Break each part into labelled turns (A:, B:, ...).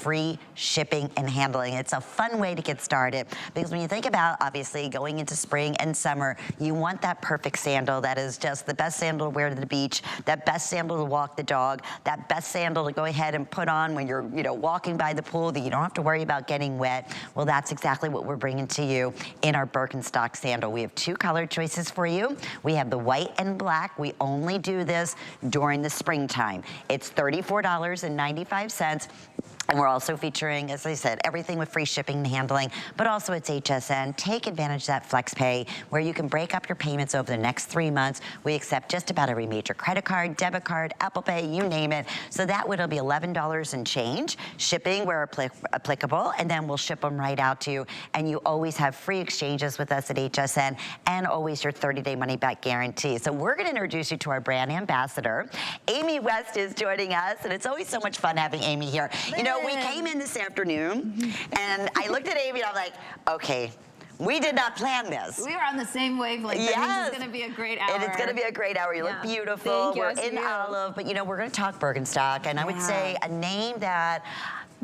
A: free shipping and handling. It's a fun way to get started because when you think about, obviously, going into spring and summer, you want that perfect sandal that is just the best sandal to wear to the beach, that best sandal to walk the dog, that best sandal to go ahead and put on when you're, walking by the pool that you don't have to worry about getting wet. Well, that's exactly what we're bringing to you in our Birkenstock sandal. We have two color choices for you. We have the white and black. We only do this during the springtime. It's $34.95. And we're also featuring, as I said, everything with free shipping and handling, but also it's HSN. Take advantage of that flex pay where you can break up your payments over the next 3 months. We accept just about every major credit card, debit card, Apple Pay, you name it. So that would be $11 and change. Shipping where applicable, and then we'll ship them right out to you. And you always have free exchanges with us at HSN and always your 30-day money-back guarantee. So we're going to introduce you to our brand ambassador. Amy West is joining us, and it's always so much fun having Amy here. We came in this afternoon, and I looked at Amy, and I'm like, okay, we did not plan this.
B: We were on the same wavelength.
A: Yes.
B: That means it's going to be a great hour.
A: And it's going to be a great hour. You look beautiful. We're in olive, but we're going to talk Birkenstock, and I would say a name that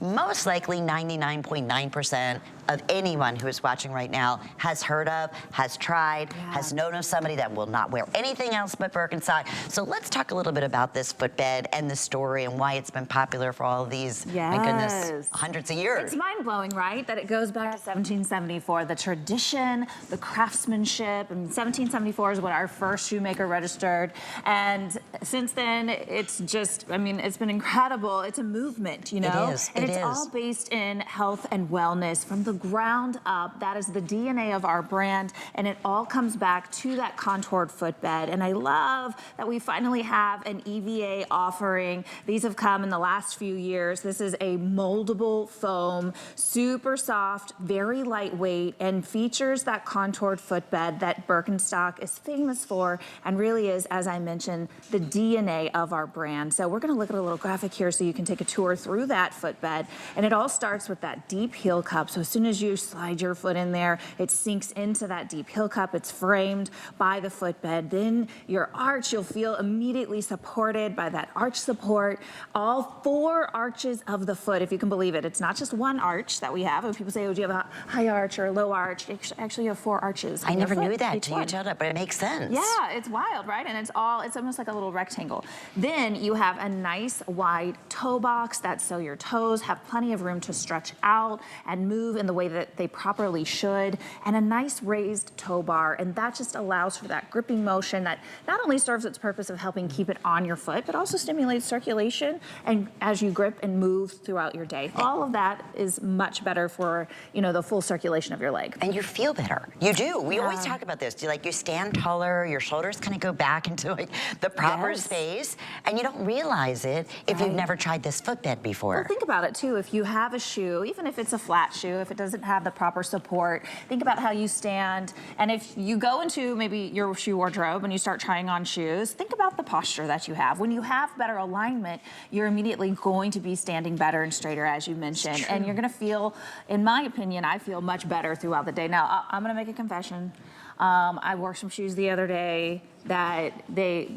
A: most likely 99.9% of anyone who is watching right now has heard of, has tried, has known of somebody that will not wear anything else but Birkenstock. So let's talk a little bit about this footbed and the story and why it's been popular for all of these, my goodness, hundreds of years.
B: It's mind-blowing, right? That it goes back to 1774. The tradition, the craftsmanship. And 1774 is when our first shoemaker registered. And since then, it's just, it's been incredible. It's a movement,
A: It is.
B: And it's all based in health and wellness from the ground up. That is the DNA of our brand, and it all comes back to that contoured footbed. And I love that we finally have an EVA offering. These have come in the last few years. This is a moldable foam, super soft, very lightweight, and features that contoured footbed that Birkenstock is famous for and really is, as I mentioned, the DNA of our brand. So we're going to look at a little graphic here so you can take a tour through that footbed. And it all starts with that deep heel cup. So as soon as you slide your foot in there, it sinks into that deep heel cup. It's framed by the footbed. Then your arch, you'll feel immediately supported by that arch support. All 4 arches of the foot, if you can believe it. It's not just one arch that we have. When people say, oh, do you have a high arch or a low arch? Actually, you have 4 arches.
A: I never knew that until you told it, but it makes sense.
B: Yeah, it's wild, right? And it's almost like a little rectangle. Then you have a nice wide toe box. That's so your toes have plenty of room to stretch out and move in the way that they properly should, and a nice raised toe bar, and that just allows for that gripping motion that not only serves its purpose of helping keep it on your foot, but also stimulates circulation and as you grip and move throughout your day. All of that is much better for, the full circulation of your leg.
A: And you feel better. You do. We always talk about this. You stand taller, your shoulders kind of go back into the proper space, and you don't realize it if you've never tried this footbed before.
B: Well, think about it too. If you have a shoe, even if it's a flat shoe, if it doesn't have the proper support, think about how you stand. And if you go into maybe your shoe wardrobe and you start trying on shoes, think about the posture that you have. When you have better alignment, you're immediately going to be standing better and straighter, as you mentioned. And you're going to feel, in my opinion, I feel much better throughout the day. Now, I'm going to make a confession. I wore some shoes the other day that they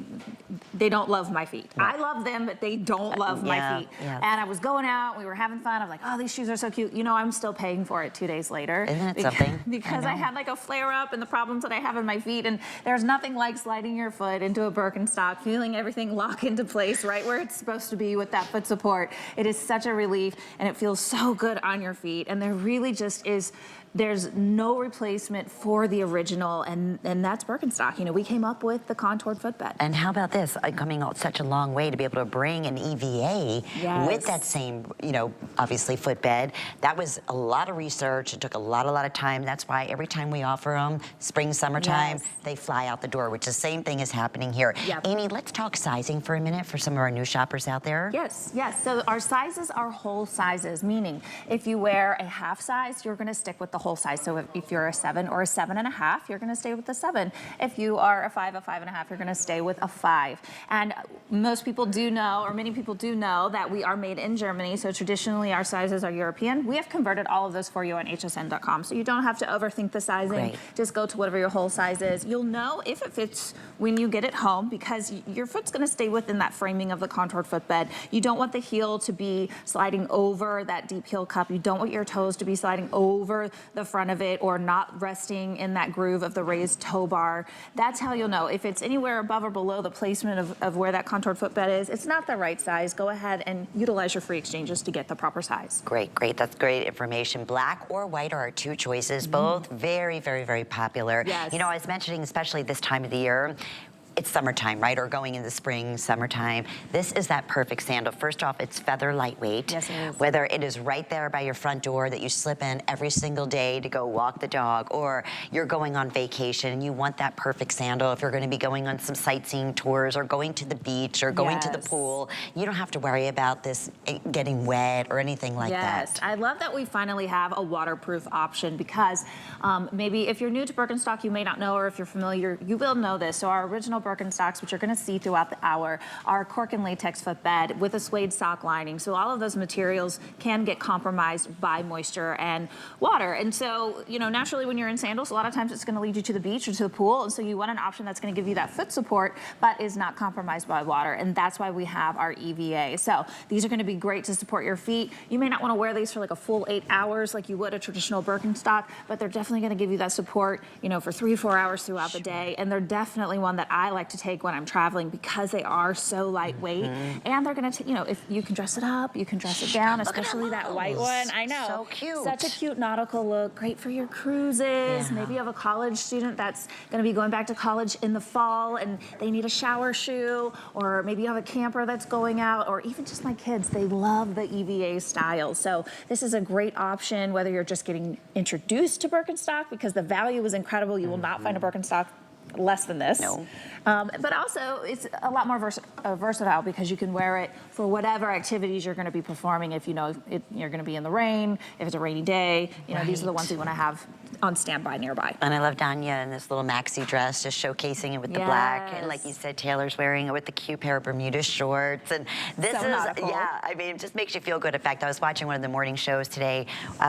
B: don't love my feet. I love them, but they don't love my feet. And I was going out, we were having fun. I was like, oh, these shoes are so cute. I'm still paying for it 2 days later.
A: Isn't it something?
B: Because I had a flare up and the problems that I have in my feet. And there's nothing like sliding your foot into a Birkenstock, feeling everything lock into place right where it's supposed to be with that foot support. It is such a relief, and it feels so good on your feet. And there really just is, there's no replacement for the original, and that's Birkenstock. We came up with the contoured footbed.
A: And how about this? Coming out such a long way to be able to bring an EVA with that same, obviously footbed. That was a lot of research. It took a lot of time. That's why every time we offer them, spring, summertime, they fly out the door, which the same thing is happening here. Amy, let's talk sizing for a minute for some of our new shoppers out there.
B: Yes. So our sizes are whole sizes, meaning if you wear a half size, you're going to stick with the whole size. So if you're a 7 or a 7.5, you're going to stay with the 7. If you are a 5, a 5.5, you're gonna stay with a 5. And most people do know, or many people do know, that we are made in Germany, so traditionally our sizes are European. We have converted all of those for you on hsn.com, so you don't have to overthink the sizing.
A: Great.
B: Just go to whatever your whole size is. You'll know if it fits when you get it home, because your foot's gonna stay within that framing of the contoured footbed. You don't want the heel to be sliding over that deep heel cup. You don't want your toes to be sliding over the front of it or not resting in that groove of the raised toe bar. That's how you'll know. If it's anywhere above or below the placement of where that contoured footbed is, it's not the right size. Go ahead and utilize your free exchanges to get the proper size.
A: Great, great. That's great information. Black or white are our two choices, both very, very, very popular.
B: Yes.
A: You know, I was mentioning, especially this time of the year, it's summertime, right? Or going into spring, summertime. This is that perfect sandal. First off, it's feather lightweight.
B: Yes, it is.
A: Whether it is right there by your front door that you slip in every single day to go walk the dog, or you're going on vacation and you want that perfect sandal if you're going to be going on some sightseeing tours or going to the beach or going to the pool. You don't have to worry about this getting wet or anything like that.
B: Yes, I love that we finally have a waterproof option, because maybe if you're new to Birkenstock, you may not know, or if you're familiar, you will know this. So our original Birkenstocks, which you're going to see throughout the hour, are cork and latex footbed with a suede sock lining. So all of those materials can get compromised by moisture and water. And so, you know, naturally when you're in sandals, a lot of times it's going to lead you to the beach or to the pool. And so you want an option that's going to give you that foot support, but is not compromised by water. And that's why we have our EVA. So these are going to be great to support your feet. You may not want to wear these for like a full 8 hours like you would a traditional Birkenstock, but they're definitely going to give you that support, you know, for 3 or 4 hours throughout the day. And they're definitely one that I like to take when I'm traveling, because they are so lightweight. And they're gonna, you know, if you can dress it up, you can dress it down, especially that white one. I know.
A: So cute.
B: Such a cute nautical look. Great for your cruises. Maybe you have a college student that's gonna be going back to college in the fall and they need a shower shoe, or maybe you have a camper that's going out, or even just my kids, they love the EVA style. So this is a great option, whether you're just getting introduced to Birkenstock, because the value is incredible. You will not find a Birkenstock less than this.
A: No.
B: But also it's a lot more versatile, because you can wear it for whatever activities you're going to be performing. If you know you're going to be in the rain, if it's a rainy day, you know, these are the ones you want to have on standby nearby.
A: And I love Danya in this little maxi dress, just showcasing it with the black. And like you said, Taylor's wearing it with the cute pair of Bermuda shorts. And this
B: So
A: is,
B: nautical.
A: I mean, it just makes you feel good. In fact, I was watching one of the morning shows today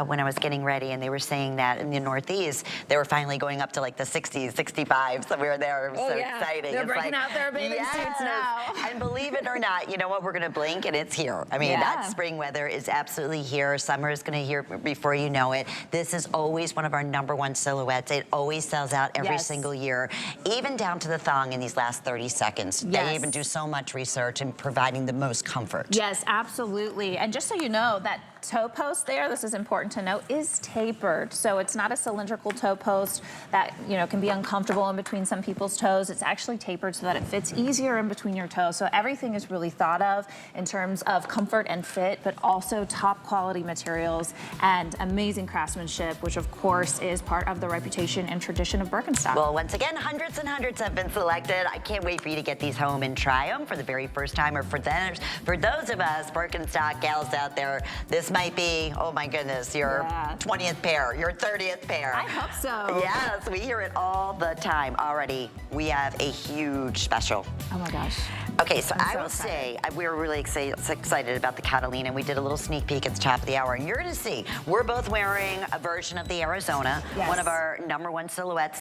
A: when I was getting ready, and they were saying that in the Northeast, they were finally going up to like the 60s, 65s. So we were there. It was so exciting.
B: They're
A: It's
B: breaking
A: like,
B: out their bathing suits now.
A: And believe it or not, you know what? We're going to blink and it's here. I mean, that spring weather is absolutely here. Summer is going to here before you know it. This is always one of our #1 silhouettes. It always sells out every single year, even down to the thong in these last 30 seconds. They even do so much research in providing the most comfort.
B: Yes, absolutely. And just so you know, that toe post there, this is important to note, is tapered. So it's not a cylindrical toe post that, you know, can be uncomfortable in between some people's toes. It's actually tapered so that it fits easier in between your toes. So everything is really thought of in terms of comfort and fit, but also top quality materials and amazing craftsmanship, which of course is part of the reputation and tradition of Birkenstock.
A: Well, once again, hundreds and hundreds have been selected. I can't wait for you to get these home and try them for the very first time, or for those of us Birkenstock gals out there, this might be, oh my goodness, your 20th pair, your 30th pair.
B: I hope so.
A: Yes, we hear it all the time. Already, we have a huge special.
B: Oh my gosh.
A: Okay, so I will say, we were really excited about the Catalina. We did a little sneak peek at the top of the hour, and you're gonna see, we're both wearing a version of the Arizona, one of our #1 silhouettes.